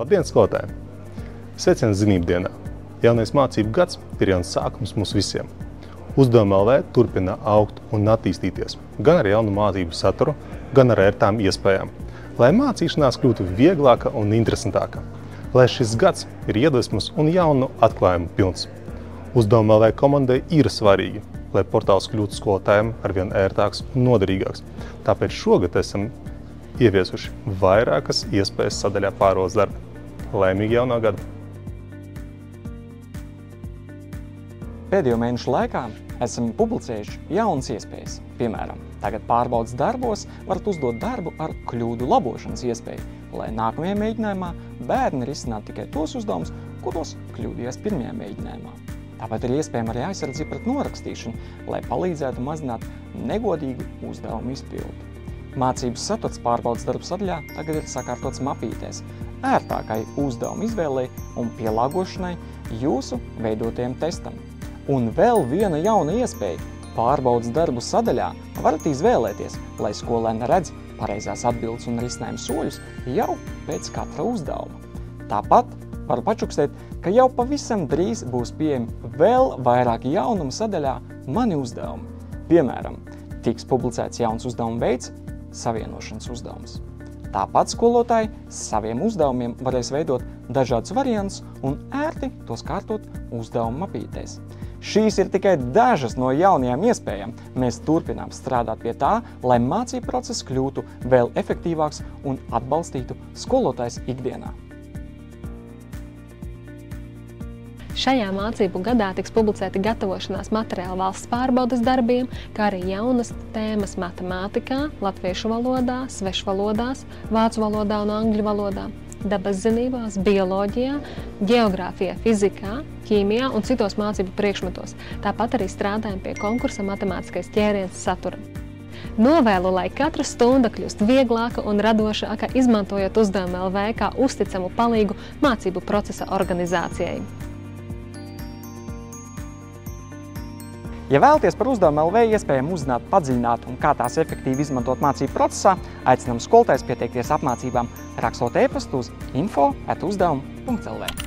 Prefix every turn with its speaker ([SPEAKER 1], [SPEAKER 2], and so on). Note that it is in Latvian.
[SPEAKER 1] Labdien, skolotāji! Sveiciens zinību dienā! Jaunais mācību gads ir jauns sākums mums visiem. Uzdevuma LV turpina augt un attīstīties, gan ar jaunu mācību saturu, gan ar ērtām iespējām, lai mācīšanās kļūtu vieglāka un interesantāka, lai šis gads ir iedvesmas un jaunu atklājumu pilns. Uzdevuma LV komandai ir svarīgi, lai portāls kļūtu skolotājiem arvien ērtāks un noderīgāks. Tāpēc šogad esam ieviesuši vairākas iespējas sadaļā pārvaldes darbi. Laimīgi jaunā gada!
[SPEAKER 2] Pēdējo mēnešu laikā esam publicējuši jaunas iespējas. Piemēram, tagad pārbaudes darbos varat uzdot darbu ar kļūdu labošanas iespēju, lai nākamajā mēģinājumā bērni risinātu tikai tos uzdevumus, kuros kļūdījās pirmajā mēģinājumā. Tāpat ir iespējama arī aizsardzība pret norakstīšanu, lai palīdzētu mazināt negodīgu uzdevumu izpildi. Mācības saturs pārbaudes darbu sadaļā tagad ir sakārtots mapītēs, ērtākai uzdevumu izvēlei un pielāgošanai jūsu veidotajam testam. Un vēl viena jauna iespēja – pārbaudes darbu sadaļā varat izvēlēties, lai skolēni redz pareizās atbildes un risinājumu soļus jau pēc katra uzdevuma. Tāpat varu pačukstēt, ka jau pavisam drīz būs pieejami vēl vairāki jaunumi sadaļā Mani uzdevumi. Piemēram, tiks publicēts jauns uzdevuma veids – savienošanas uzdevums. Tāpat skolotāji saviem uzdevumiem varēs veidot dažādus variantus un ērti tos kārtot uzdevuma mapītēs. Šīs ir tikai dažas no jaunajām iespējām. Mēs turpinām strādāt pie tā, lai mācību process kļūtu vēl efektīvāks un atbalstītu skolotājs ikdienā.
[SPEAKER 3] Šajā mācību gadā tiks publicēti gatavošanās materiāli valsts pārbaudes darbiem, kā arī jaunas tēmas matemātikā, latviešu valodā, svešvalodās, vācu valodā un angļu valodā, dabas zinībās, bioloģijā, ģeogrāfijā, fizikā, ķīmijā un citos mācību priekšmetos. Tāpat arī strādājam pie konkursa matemātiskais ķēriens satura. Novēlu, lai katra stunda kļūst vieglāka un radošāka, izmantojot Uzdevuma LV kā uzticamu palīgu mācību procesa organizācijai.
[SPEAKER 2] Ja vēlaties par Uzdevuma LV iespējām uzzināt padziļināt un kā tās efektīvi izmantot mācību procesā, aicinām skolotājus pieteikties apmācībām, rakstot e-pastu uz info@uzdevuma.lv.